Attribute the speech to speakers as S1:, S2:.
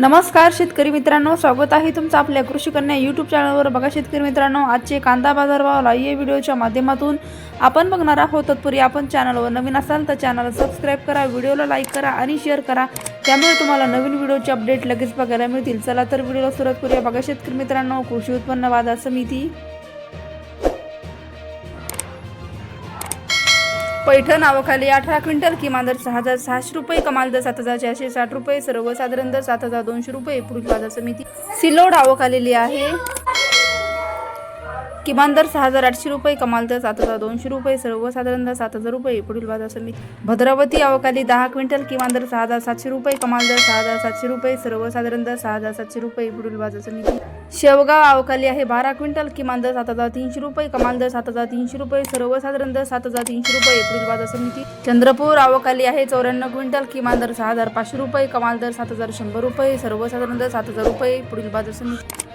S1: नमस्कार शेतकरी मित्रांनो, स्वागत आहे तुमचं आपल्या कृषी कन्या यूट्यूब चॅनलवर। बघा शेतकरी मित्रांनो, आजचे कांदा बाजारभाव लाईव्ह व्हिडिओच्या माध्यमातून आपण बघणार आहोत। तत्पूर्वी आपण चॅनलवर नवीन असाल तर चॅनल सबस्क्राइब करा, व्हिडिओला लाईक करा आणि शेअर करा, त्यामुळे तुम्हाला नवीन व्हिडिओचे अपडेट लगेच बघायला मिळतील। चला तर व्हिडिओला सुरुवात करूया। बघा शेतकरी मित्रांनो, कृषी उत्पन्न बाजार समिती पैठण आवखाली 18 क्विंटल, किमान दर 6,600 रुपये, कमाल दर 7,460 रुपये, सर्वसाधारण दर 7,200 रुपये। पुढील बाजार समिती सिल्लोड आवखालेली आहे, किमान दर 6,800 रुपये, कमाल दर 7,200 रुपये, सर्वसाधारण दर 7,000 रुपये। पुढील बाजार समिती भद्रावती आवखाली 10 क्विंटल, किमान दर 6,700 रुपये, कमाल दर 6,700 रुपये, सर्वसाधारण दर 6,700 रुपये। पुढील बाजार समिती शेवगाव आवखाली आहे 12 क्विंटल, किमान दर 7,300 रुपये, कमाल दर 7,300 रुपये, सर्वसाधारण दर 7,300 रुपये। पुढील बाजार समिती चंद्रपूर आवखाली आहे 94 क्विंटल, किमान दर 6,500 रुपये, कमाल दर 7,100 रुपये, सर्वसाधारण दर 7,000 रुपये। पुढील बाजार समिती